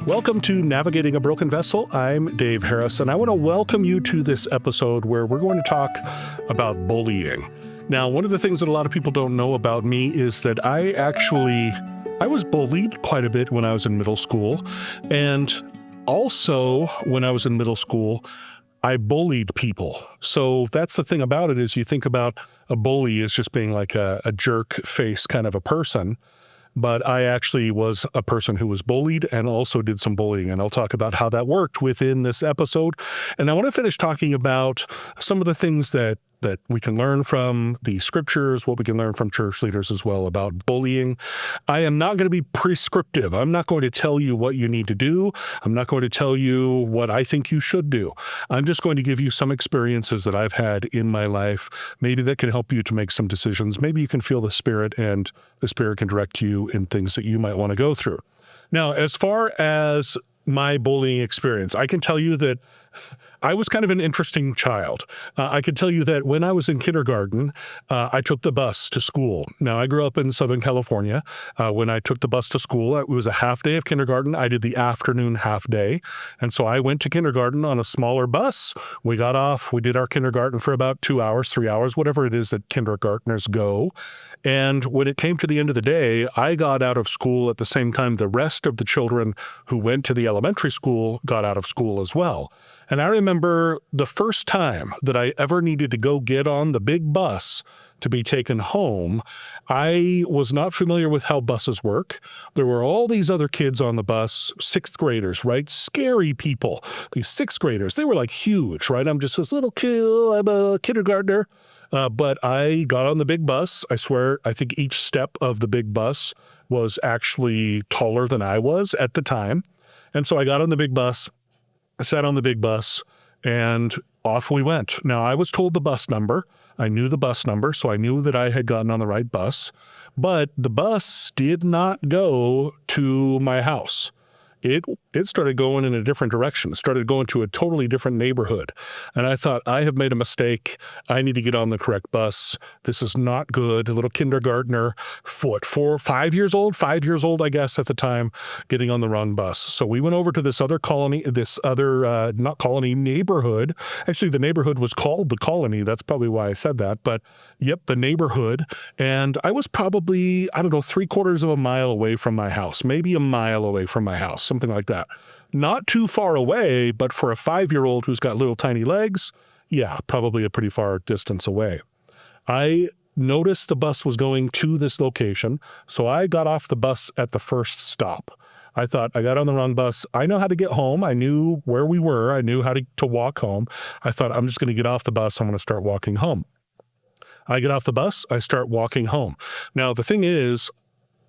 Welcome to Navigating a Broken Vessel. I'm Dave Harris, and I want to welcome you to this episode where we're going to talk about bullying. Now, one of the things that a lot of people don't know about me is that I was bullied quite a bit when I was in middle school. And also, when I was in middle school, I bullied people. So that's the thing about it is you think about a bully as just being like a jerk face kind of a person. But I actually was a person who was bullied and also did some bullying. And I'll talk about how that worked within this episode. And I want to finish talking about some of the things that we can learn from the scriptures, what we can learn from church leaders as well about bullying. I am not going to be prescriptive. I'm not going to tell you what you need to do. I'm not going to tell you what I think you should do. I'm just going to give you some experiences that I've had in my life, maybe that can help you to make some decisions. Maybe you can feel the Spirit and the Spirit can direct you in things that you might want to go through. Now, as far as my bullying experience, I can tell you that I was kind of an interesting child. I could tell you that when I was in kindergarten, I took the bus to school. Now, I grew up in Southern California. When I took the bus to school, it was a half day of kindergarten. I did the afternoon half day. And so I went to kindergarten on a smaller bus. We got off. We did our kindergarten for about 2 hours, 3 hours, whatever it is that kindergartners go. And when it came to the end of the day, I got out of school at the same time the rest of the children who went to the elementary school got out of school as well. And I remember the first time that I ever needed to go get on the big bus to be taken home, I was not familiar with how buses work. There were all these other kids on the bus, sixth graders, right? Scary people. These sixth graders, they were like huge, right? I'm just this little kid, I'm a kindergartner. But I got on the big bus. I swear, I think each step of the big bus was actually taller than I was at the time. And so I got on the big bus. I sat on the big bus and off we went. Now, I was told the bus number. I knew the bus number, so I knew that I had gotten on the right bus. But the bus did not go to my house. It started going in a different direction. It started going to a totally different neighborhood. And I thought, I have made a mistake. I need to get on the correct bus. This is not good. A little kindergartner, 5 years old, I guess, at the time, getting on the wrong bus. So we went over to this other neighborhood. Actually, the neighborhood was called the Colony. That's probably why I said that. But yep, the neighborhood. And I was probably, 3/4 of a mile away from my house, maybe a mile away from my house, something like that. Not too far away, but for a 5-year-old who's got little tiny legs, yeah, probably a pretty far distance away. I noticed the bus was going to this location, so I got off the bus at the first stop. I thought, I got on the wrong bus. I know how to get home. I knew where we were. I knew how to walk home. I thought, I'm just going to get off the bus. I'm going to start walking home. I get off the bus. I start walking home. Now, the thing is,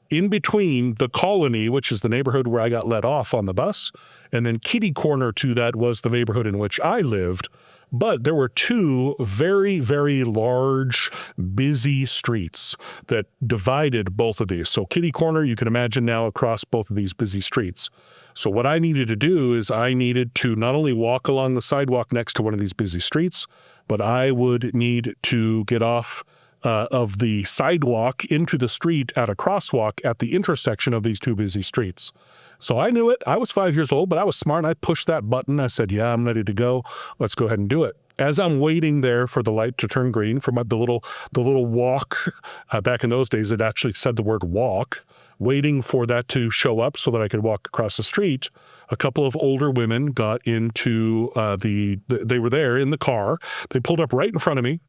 in between the Colony, which is the neighborhood where I got let off on the bus, and then kitty corner to that was the neighborhood in which I lived. But there were two very, very large, busy streets that divided both of these. So kitty corner, you can imagine now across both of these busy streets. So what I needed to do is I needed to not only walk along the sidewalk next to one of these busy streets, but I would need to get off of the sidewalk into the street at a crosswalk at the intersection of these two busy streets. So I knew it. I was 5 years old, but I was smart. I pushed that button. I said, yeah, I'm ready to go. Let's go ahead and do it. As I'm waiting there for the light to turn green for the little walk, back in those days, it actually said the word walk, waiting for that to show up so that I could walk across the street. A couple of older women got into they were there in the car. They pulled up right in front of me.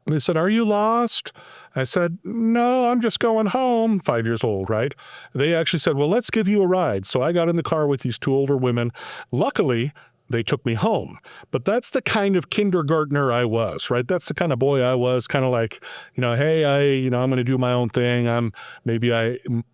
They said, are you lost? I said, no, I'm just going home. 5 years old, right? They actually said, well, let's give you a ride. So I got in the car with these two older women. Luckily, they took me home. But that's the kind of kindergartner I was, right? That's the kind of boy I was, kind of like, hey, I'm going to do my own thing. I'm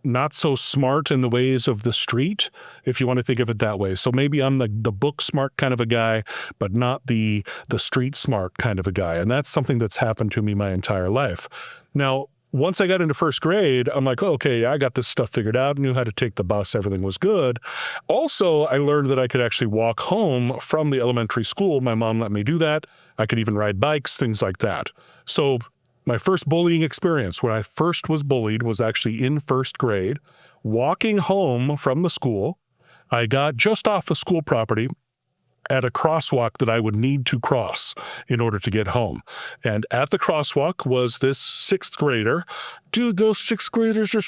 not so smart in the ways of the street, if you want to think of it that way. So maybe I'm the book smart kind of a guy, but not the street smart kind of a guy. And that's something that's happened to me my entire life. Now, once I got into first grade, I'm like, okay, I got this stuff figured out, knew how to take the bus, everything was good. Also, I learned that I could actually walk home from the elementary school. My mom let me do that. I could even ride bikes, things like that. So my first bullying experience, when I first was bullied, was actually in first grade, walking home from the school. I got just off the school property at a crosswalk that I would need to cross in order to get home. And at the crosswalk was this sixth grader. Dude, those sixth graders are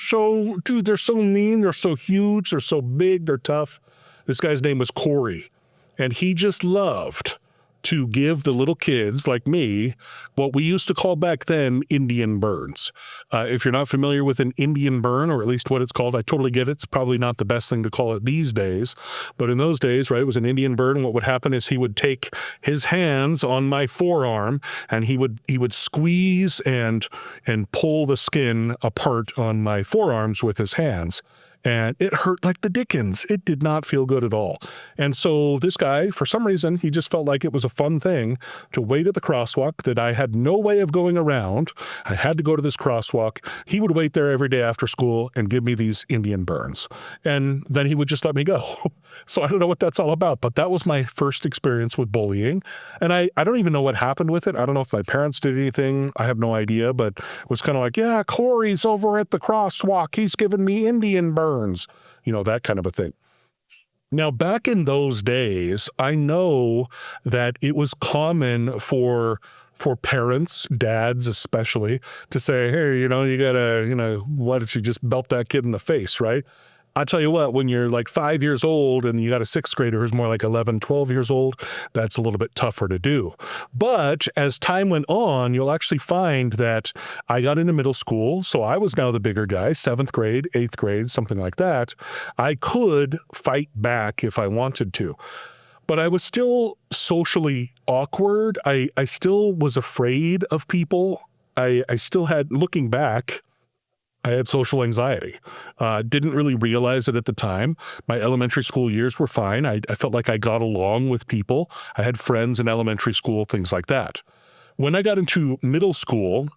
they're so mean. They're so huge. They're so big. They're tough. This guy's name was Corey. And he just loved to give the little kids like me what we used to call back then Indian burns. If you're not familiar with an Indian burn, or at least what it's called, I totally get it. It's probably not the best thing to call it these days. But in those days, right, it was an Indian burn. What would happen is he would take his hands on my forearm and he would squeeze and pull the skin apart on my forearms with his hands. And it hurt like the dickens. It did not feel good at all. And so this guy, for some reason, he just felt like it was a fun thing to wait at the crosswalk that I had no way of going around. I had to go to this crosswalk. He would wait there every day after school and give me these Indian burns. And then he would just let me go. So I don't know what that's all about, but that was my first experience with bullying. And I don't even know what happened with it. I don't know if my parents did anything. I have no idea, but it was kind of like, yeah, Corey's over at the crosswalk. He's giving me Indian burns, that kind of a thing. Now, back in those days, I know that it was common for parents, dads especially, to say, hey, you gotta, why don't you just belt that kid in the face, right? I tell you what, when you're like 5 years old and you got a sixth grader who's more like 11, 12 years old, that's a little bit tougher to do. But as time went on, you'll actually find that I got into middle school, so I was now the bigger guy, 7th grade, 8th grade, something like that. I could fight back if I wanted to. But I was still socially awkward. I still was afraid of people. I still had, looking back, I had social anxiety. Didn't really realize it at the time. My elementary school years were fine. I felt like I got along with people. I had friends in elementary school, things like that. When I got into middle school,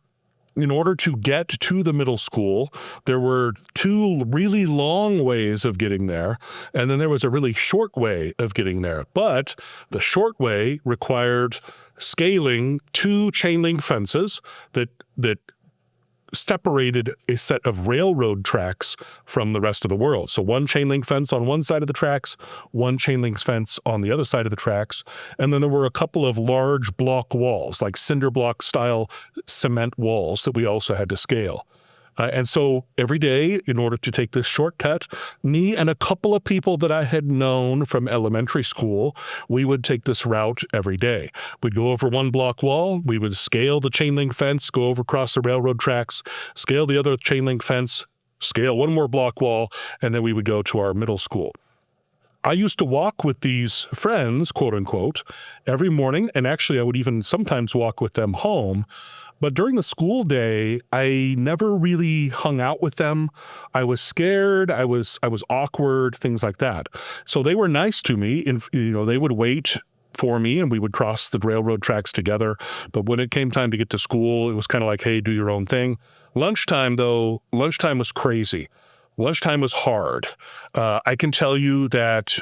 in order to get to the middle school, there were 2 really long ways of getting there, and then there was a really short way of getting there. But the short way required scaling 2 chain link fences that separated a set of railroad tracks from the rest of the world. So 1 chain link fence on one side of the tracks, 1 chain link fence on the other side of the tracks, and then there were a couple of large block walls, like cinder block style cement walls that we also had to scale. And so every day, in order to take this shortcut, me and a couple of people that I had known from elementary school, we would take this route every day. We'd go over 1 block wall, we would scale the chain link fence, go over across the railroad tracks, scale the other chain link fence, scale 1 more block wall, and then we would go to our middle school. I used to walk with these friends, quote unquote, every morning, and actually I would even sometimes walk with them home. But during the school day, I never really hung out with them. I was scared. I was awkward, things like that. So they were nice to me, and they would wait for me and we would cross the railroad tracks together. But when it came time to get to school, it was kind of like, hey, do your own thing. Lunchtime was crazy. Lunchtime was hard. I can tell you that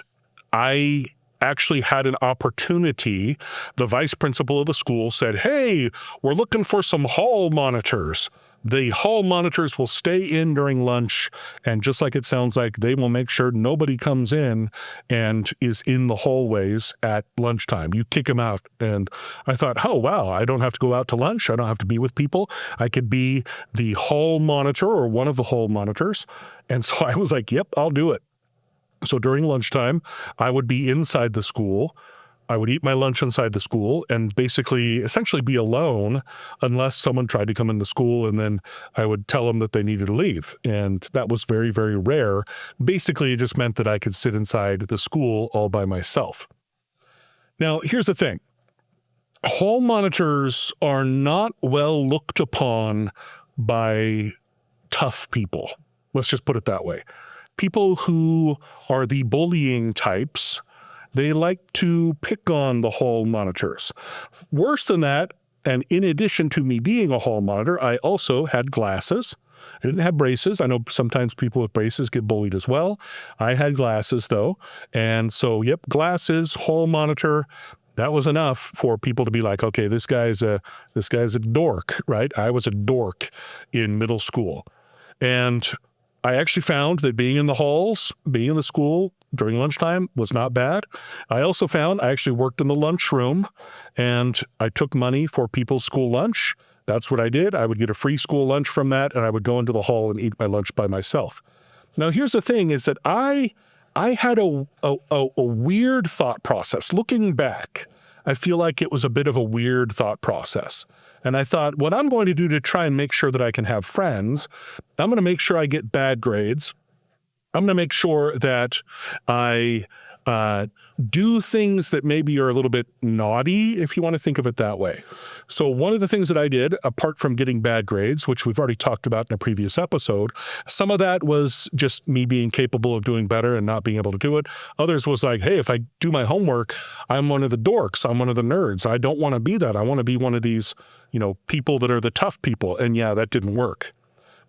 I actually had an opportunity. The vice principal of the school said, hey, we're looking for some hall monitors. The hall monitors will stay in during lunch, and just like it sounds like, they will make sure nobody comes in and is in the hallways at lunchtime. You kick them out. And I thought, oh, wow, I don't have to go out to lunch. I don't have to be with people. I could be the hall monitor or one of the hall monitors. And so I was like, yep, I'll do it. So during lunchtime, I would be inside the school. I would eat my lunch inside the school and essentially be alone unless someone tried to come into school, and then I would tell them that they needed to leave. And that was very, very rare. Basically, it just meant that I could sit inside the school all by myself. Now, here's the thing. Hall monitors are not well looked upon by tough people. Let's just put it that way. People who are the bullying types, they like to pick on the hall monitors. Worse than that, and in addition to me being a hall monitor, I also had glasses. I didn't have braces. I know sometimes people with braces get bullied as well. I had glasses though. And so, yep, glasses, hall monitor, that was enough for people to be like, okay, this guy's a dork, right? I was a dork in middle school. And I actually found that being in the halls, being in the school, during lunchtime was not bad. I also found I actually worked in the lunchroom, and I took money for people's school lunch. That's what I did. I would get a free school lunch from that, and I would go into the hall and eat my lunch by myself. Now, here's the thing is that I had a weird thought process. Looking back, I feel like it was a bit of a weird thought process. And I thought, what I'm going to do to try and make sure that I can have friends, I'm going to make sure I get bad grades. I'm going to make sure that I do things that maybe are a little bit naughty, if you want to think of it that way. So one of the things that I did, apart from getting bad grades, which we've already talked about in a previous episode, some of that was just me being capable of doing better and not being able to do it. Others was like, hey, if I do my homework, I'm one of the dorks. I'm one of the nerds. I don't want to be that. I want to be one of these, people that are the tough people. And yeah, that didn't work.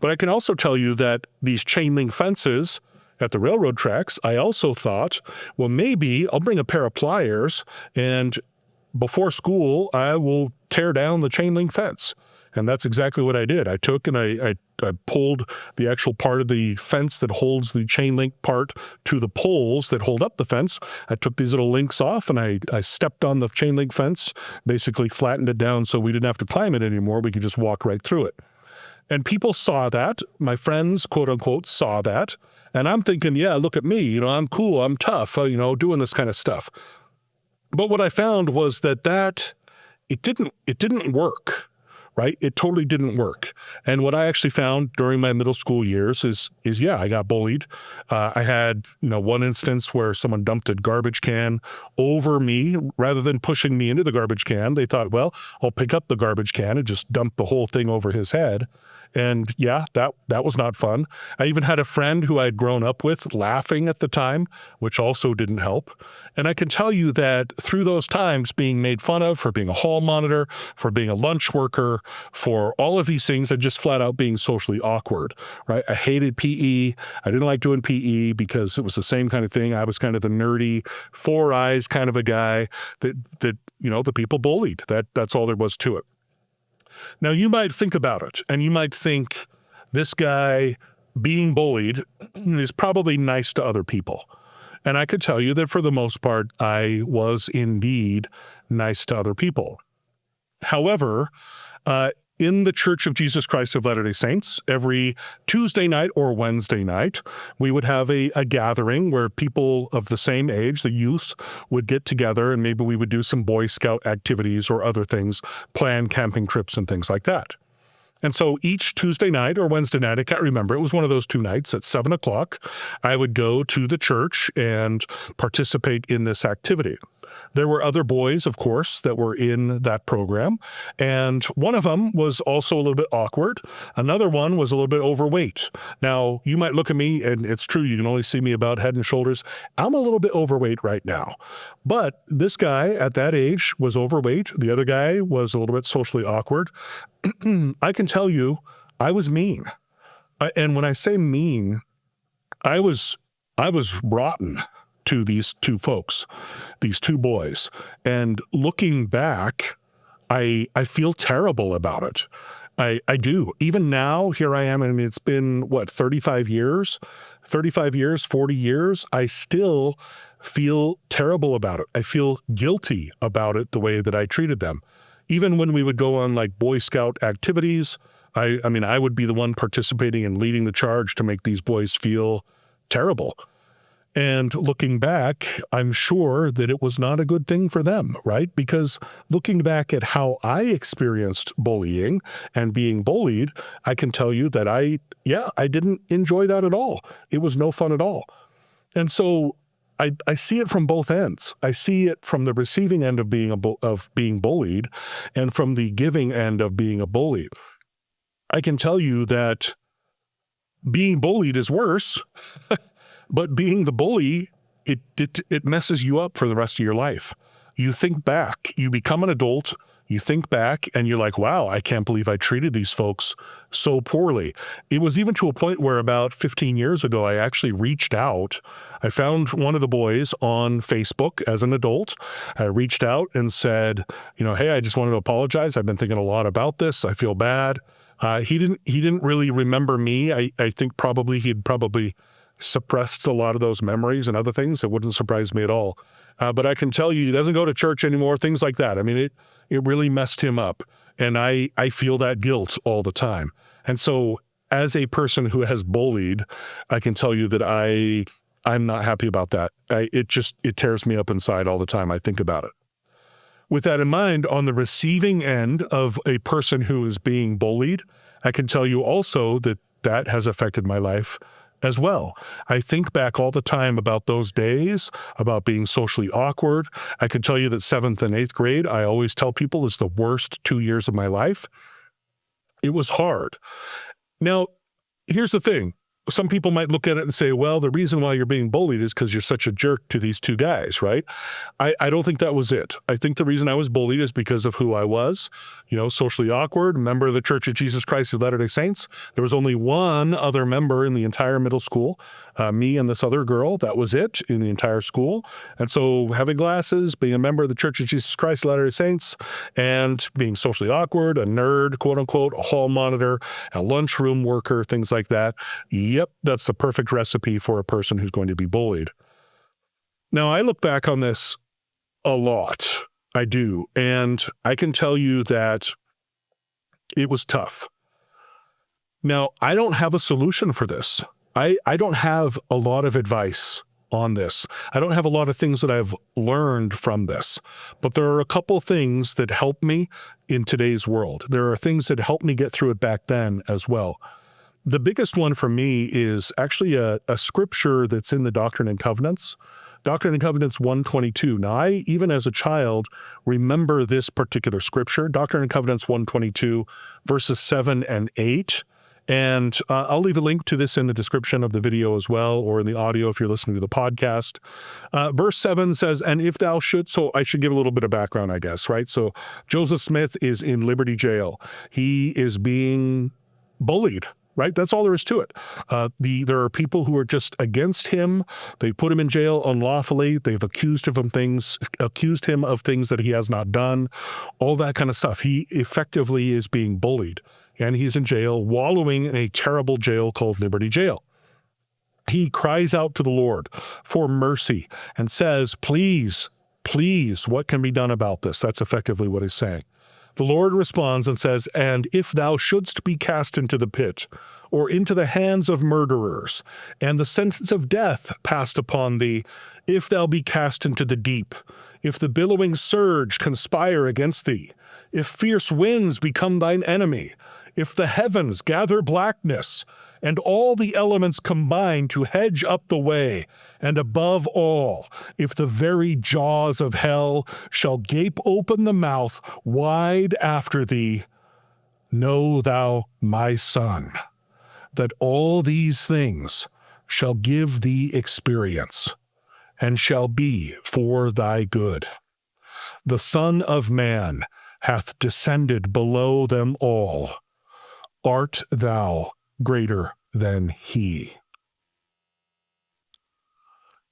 But I can also tell you that these chain link fences at the railroad tracks, I also thought, well, maybe I'll bring a pair of pliers and before school, I will tear down the chain link fence. And that's exactly what I did. I took and I pulled the actual part of the fence that holds the chain link part to the poles that hold up the fence. I took these little links off and I stepped on the chain link fence, basically flattened it down so we didn't have to climb it anymore. We could just walk right through it. And people saw that. My friends, quote unquote, saw that. And I'm thinking, yeah, look at me. I'm cool. I'm tough, doing this kind of stuff. But what I found was that it didn't work, right? It totally didn't work. And what I actually found during my middle school years is yeah, I got bullied. I had, one instance where someone dumped a garbage can over me rather than pushing me into the garbage can. They thought, well, I'll pick up the garbage can and just dump the whole thing over his head. And yeah, that was not fun. I even had a friend who I'd grown up with laughing at the time, which also didn't help. And I can tell you that through those times, being made fun of for being a hall monitor, for being a lunch worker, for all of these things, and just flat out being socially awkward, right? I hated PE. I didn't like doing PE because it was the same kind of thing. I was kind of the nerdy, four eyes kind of a guy that the people bullied. That's all there was to it. Now, you might think about it, and you might think this guy being bullied is probably nice to other people. And I could tell you that for the most part, I was indeed nice to other people. However, in the Church of Jesus Christ of Latter-day Saints, every Tuesday night or Wednesday night, we would have a gathering where people of the same age, the youth, would get together and maybe we would do some Boy Scout activities or other things, plan camping trips and things like that. And so each Tuesday night or Wednesday night, I can't remember, it was one of those two nights at 7 o'clock, I would go to the church and participate in this activity. There were other boys, of course, that were in that program, and one of them was also a little bit awkward. Another one was a little bit overweight. Now, you might look at me, and it's true, you can only see me about head and shoulders. I'm a little bit overweight right now. But this guy at that age was overweight. The other guy was a little bit socially awkward. I can tell you, I was mean. And when I say mean, I was rotten to these two folks, these two boys. And looking back, I feel terrible about it. I do. Even now, here I am, and it's been, 35 years, 40 years, I still feel terrible about it. I feel guilty about it, the way that I treated them. Even when we would go on like Boy Scout activities, I would be the one participating and leading the charge to make these boys feel terrible. And looking back, I'm sure that it was not a good thing for them, right? Because looking back at how I experienced bullying and being bullied, I can tell you that I didn't enjoy that at all. It was no fun at all. And so I see it from both ends. I see it from the receiving end of being bullied and from the giving end of being a bully. I can tell you that being bullied is worse, but being the bully, it messes you up for the rest of your life. You think back, you become an adult, you think back and you're like, wow, I can't believe I treated these folks so poorly. It was even to a point where about 15 years ago, I actually reached out. I found one of the boys on Facebook as an adult. I reached out and said, hey, I just wanted to apologize. I've been thinking a lot about this. I feel bad. He didn't really remember me. I think he'd suppressed a lot of those memories and other things. It wouldn't surprise me at all. But I can tell you, he doesn't go to church anymore, things like that. I mean, it really messed him up. And I feel that guilt all the time. And so as a person who has bullied, I can tell you that I'm not happy about that. It tears me up inside all the time I think about it. With that in mind, on the receiving end of a person who is being bullied, I can tell you also that that has affected my life as well. I think back all the time about those days, about being socially awkward. I can tell you that 7th and 8th grade, I always tell people, is the worst 2 years of my life. It was hard. Now, here's the thing. Some people might look at it and say, well, the reason why you're being bullied is because you're such a jerk to these two guys, right? I don't think that was it. I think the reason I was bullied is because of who I was, socially awkward, member of the Church of Jesus Christ of Latter-day Saints. There was only one other member in the entire middle school, me and this other girl. That was it in the entire school. And so having glasses, being a member of the Church of Jesus Christ of Latter-day Saints, and being socially awkward, a nerd, quote unquote, a hall monitor, a lunchroom worker, things like that. Yep, that's the perfect recipe for a person who's going to be bullied. Now, I look back on this a lot. I do. And I can tell you that it was tough. Now, I don't have a solution for this. I don't have a lot of advice on this. I don't have a lot of things that I've learned from this, but there are a couple things that help me in today's world. There are things that helped me get through it back then as well. The biggest one for me is actually a scripture that's in the Doctrine and Covenants. Doctrine and Covenants 122. Now, I, even as a child, remember this particular scripture, Doctrine and Covenants 122, verses 7 and 8. And I'll leave a link to this in the description of the video as well, or in the audio if you're listening to the podcast. Verse 7 says, and if thou should, so I should give a little bit of background, I guess, right? So Joseph Smith is in Liberty Jail. He is being bullied. Right? That's all there is to it. There are people who are just against him. They put him in jail unlawfully. They've accused him of things that he has not done, all that kind of stuff. He effectively is being bullied, and he's in jail, wallowing in a terrible jail called Liberty Jail. He cries out to the Lord for mercy and says, please, please, what can be done about this? That's effectively what he's saying. The Lord responds and says, and if thou shouldst be cast into the pit, or into the hands of murderers, and the sentence of death passed upon thee, if thou be cast into the deep, if the billowing surge conspire against thee, if fierce winds become thine enemy, if the heavens gather blackness, and all the elements combine to hedge up the way, and above all, if the very jaws of hell shall gape open the mouth wide after thee, know thou, my son, that all these things shall give thee experience, and shall be for thy good. The Son of Man hath descended below them all. Art thou greater than he?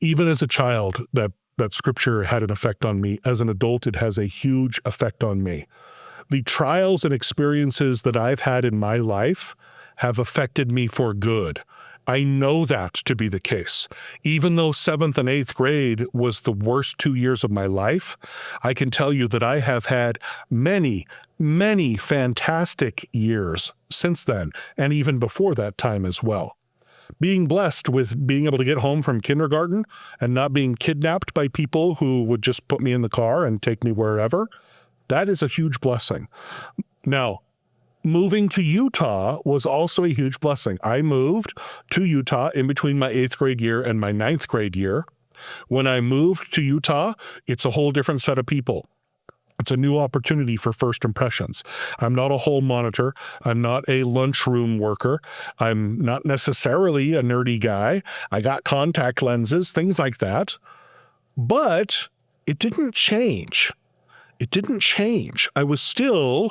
Even as a child, that scripture had an effect on me. As an adult, it has a huge effect on me. The trials and experiences that I've had in my life have affected me for good. I know that to be the case. Even though 7th and 8th grade was the worst 2 years of my life, I can tell you that I have had many, many fantastic years since then, and even before that time as well. Being blessed with being able to get home from kindergarten and not being kidnapped by people who would just put me in the car and take me wherever, that is a huge blessing. Now, moving to Utah was also a huge blessing. I moved to Utah in between my 8th grade year and my 9th grade year. When I moved to Utah, it's a whole different set of people. It's a new opportunity for first impressions. I'm not a hall monitor. I'm not a lunchroom worker. I'm not necessarily a nerdy guy. I got contact lenses, things like that. But it didn't change. It didn't change. I was still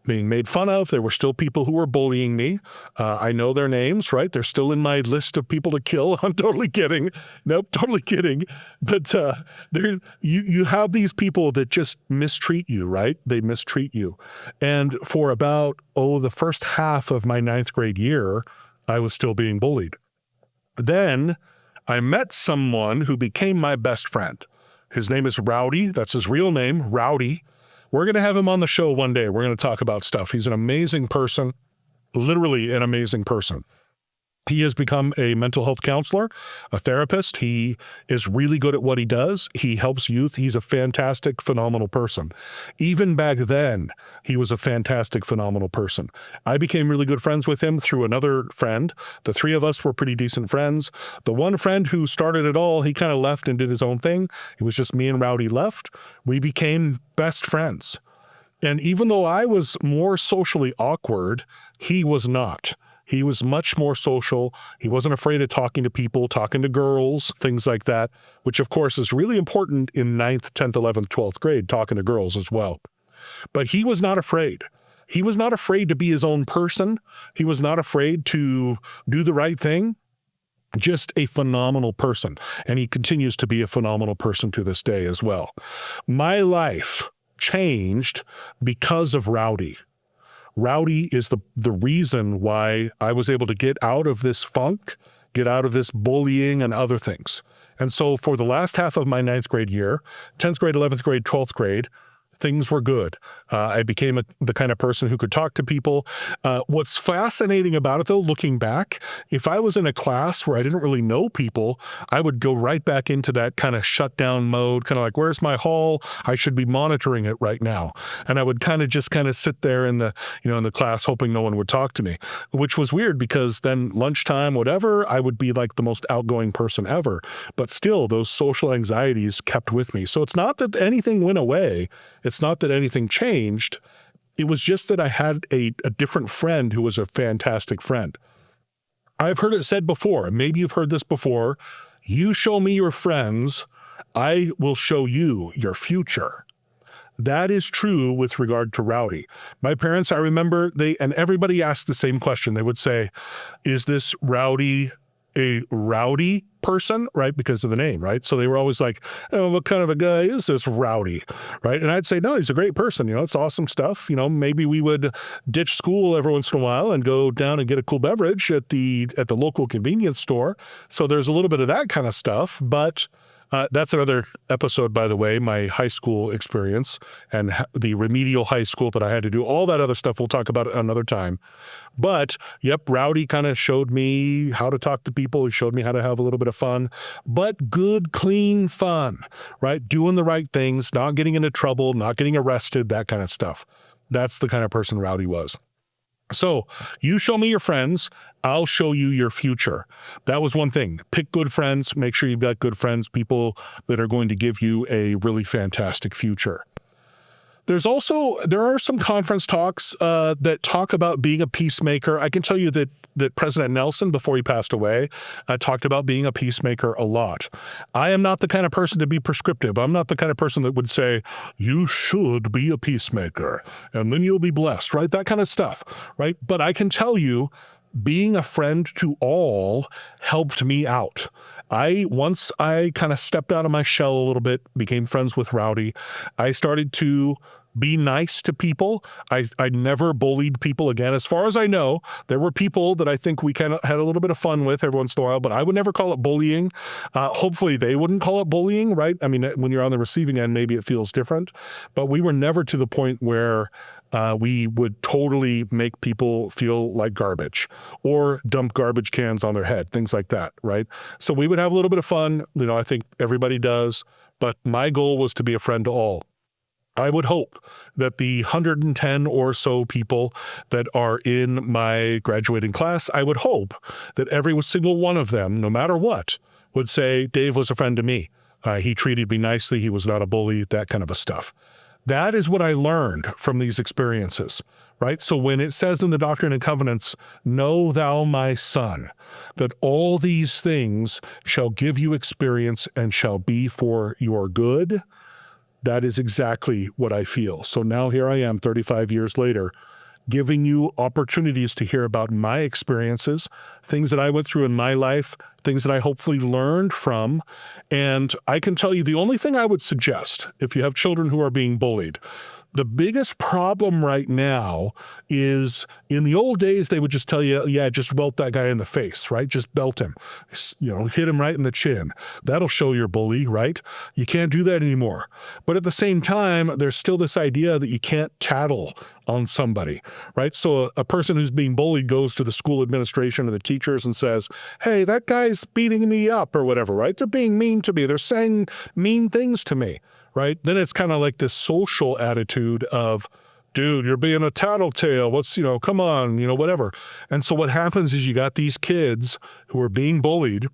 being made fun of. There were still people who were bullying me. I know their names, right? They're still in my list of people to kill. I'm totally kidding. Nope, totally kidding. But you have these people that just mistreat you, right? They mistreat you. And for about, the first half of my 9th grade year, I was still being bullied. Then I met someone who became my best friend. His name is Rowdy. That's his real name, Rowdy. We're going to have him on the show one day. We're going to talk about stuff. He's an amazing person, literally an amazing person. He has become a mental health counselor, a therapist. He is really good at what he does. He helps youth. He's a fantastic, phenomenal person. Even back then, he was a fantastic, phenomenal person. I became really good friends with him through another friend. The three of us were pretty decent friends. The one friend who started it all, he kind of left and did his own thing. It was just me and Rowdy left. We became best friends. And even though I was more socially awkward, he was not. He was much more social. He wasn't afraid of talking to people, talking to girls, things like that, which of course is really important in 9th, 10th, 11th, 12th grade, talking to girls as well. But he was not afraid. He was not afraid to be his own person. He was not afraid to do the right thing. Just a phenomenal person. And he continues to be a phenomenal person to this day as well. My life changed because of Rowdy. Rowdy is the reason why I was able to get out of this funk, get out of this bullying and other things. And so for the last half of my 9th grade year, 10th grade, 11th grade, 12th grade, things were good. I became the kind of person who could talk to people. What's fascinating about it, though, looking back, if I was in a class where I didn't really know people, I would go right back into that kind of shutdown mode, kind of like, where's my hall? I should be monitoring it right now. And I would kind of sit there in the class hoping no one would talk to me, which was weird because then lunchtime, whatever, I would be like the most outgoing person ever. But still, those social anxieties kept with me. So it's not that anything went away. It's not that anything changed. It was just that I had a different friend who was a fantastic friend. I've heard it said before, and maybe you've heard this before, you show me your friends, I will show you your future. That is true with regard to Rowdy. My parents, I remember, and everybody asked the same question. They would say, is this Rowdy a rowdy person, right? Because of the name, right? So they were always like, oh, what kind of a guy is this Rowdy, right? And I'd say, no, he's a great person. It's awesome stuff. Maybe we would ditch school every once in a while and go down and get a cool beverage at the local convenience store. So there's a little bit of that kind of stuff, but that's another episode, by the way, my high school experience and the remedial high school that I had to do, all that other stuff. We'll talk about it another time. But, yep, Rowdy kind of showed me how to talk to people. He showed me how to have a little bit of fun, but good, clean fun, right? Doing the right things, not getting into trouble, not getting arrested, that kind of stuff. That's the kind of person Rowdy was. So you show me your friends, I'll show you your future. That was one thing. Pick good friends. Make sure you've got good friends, people that are going to give you a really fantastic future. There are some conference talks that talk about being a peacemaker. I can tell you that President Nelson, before he passed away, talked about being a peacemaker a lot. I am not the kind of person to be prescriptive. I'm not the kind of person that would say, you should be a peacemaker, and then you'll be blessed, right? That kind of stuff, right? But I can tell you, being a friend to all helped me out. Once I kind of stepped out of my shell a little bit, became friends with Rowdy, I started to be nice to people. I never bullied people again. As far as I know, there were people that I think we kind of had a little bit of fun with every once in a while, but I would never call it bullying. Hopefully they wouldn't call it bullying, right? I mean, when you're on the receiving end, maybe it feels different, but we were never to the point where we would totally make people feel like garbage or dump garbage cans on their head, things like that, right? So we would have a little bit of fun. I think everybody does, but my goal was to be a friend to all. I would hope that the 110 or so people that are in my graduating class, I would hope that every single one of them, no matter what, would say, Dave was a friend to me. He treated me nicely. He was not a bully, that kind of a stuff. That is what I learned from these experiences, right? So when it says in the Doctrine and Covenants, know thou my son, that all these things shall give you experience and shall be for your good, that is exactly what I feel. So now here I am 35 years later, giving you opportunities to hear about my experiences, things that I went through in my life, things that I hopefully learned from. And I can tell you the only thing I would suggest, if you have children who are being bullied, The biggest problem right now is in the old days, they would just tell you, yeah, just belt that guy in the face, right? Just belt him, hit him right in the chin. That'll show your bully, right? You can't do that anymore. But at the same time, there's still this idea that you can't tattle on somebody, right? So a person who's being bullied goes to the school administration or the teachers and says, hey, that guy's beating me up or whatever, right? They're being mean to me. They're saying mean things to me. Right? Then it's kind of like this social attitude of, dude, you're being a tattletale. What's, come on, whatever. And so what happens is you got these kids who are being bullied.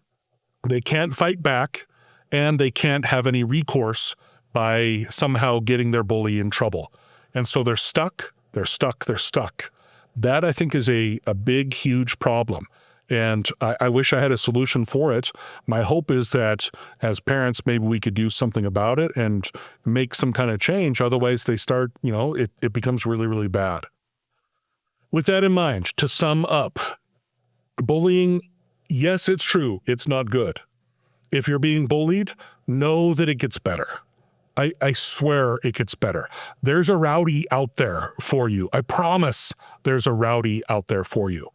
They can't fight back and they can't have any recourse by somehow getting their bully in trouble. And so they're stuck. That, I think, is a big, huge problem. And I wish I had a solution for it. My hope is that as parents, maybe we could do something about it and make some kind of change. Otherwise, they start, it becomes really, really bad. With that in mind, to sum up, bullying, yes, it's true. It's not good. If you're being bullied, know that it gets better. I swear it gets better. There's a Rowdy out there for you. I promise there's a Rowdy out there for you.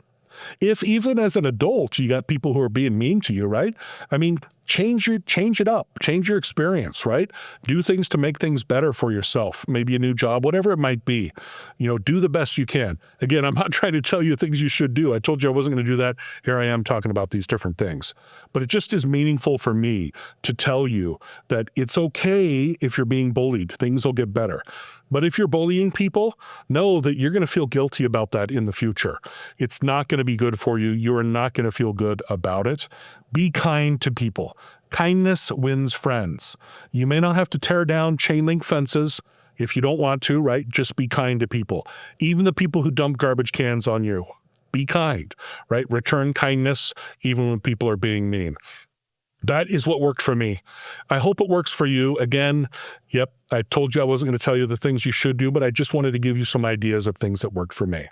If even as an adult, you got people who are being mean to you, right? I mean, change it up, change your experience, right? Do things to make things better for yourself, maybe a new job, whatever it might be. Do the best you can. Again, I'm not trying to tell you things you should do. I told you I wasn't going to do that. Here I am talking about these different things. But it just is meaningful for me to tell you that it's okay if you're being bullied. Things will get better. But if you're bullying people, know that you're going to feel guilty about that in the future. It's not going to be good for you. You are not going to feel good about it. Be kind to people. Kindness wins friends. You may not have to tear down chain link fences if you don't want to, right? Just be kind to people. Even the people who dump garbage cans on you, be kind, right? Return kindness even when people are being mean. That is what worked for me. I hope it works for you. Again, yep, I told you I wasn't going to tell you the things you should do, but I just wanted to give you some ideas of things that worked for me.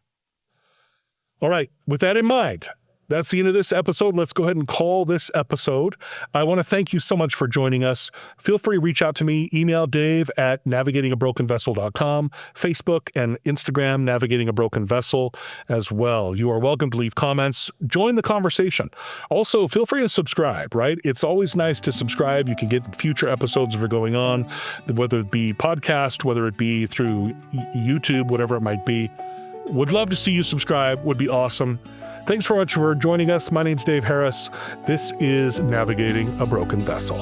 All right, with that in mind, that's the end of this episode. Let's go ahead and call this episode. I want to thank you so much for joining us. Feel free to reach out to me. Email Dave at navigatingabrokenvessel.com, Facebook and Instagram, Navigating a Broken Vessel as well. You are welcome to leave comments. Join the conversation. Also, feel free to subscribe, right? It's always nice to subscribe. You can get future episodes that are going on, whether it be podcast, whether it be through YouTube, whatever it might be. Would love to see you subscribe. Would be awesome. Thanks so much for joining us. My name's Dave Harris. This is Navigating a Broken Vessel.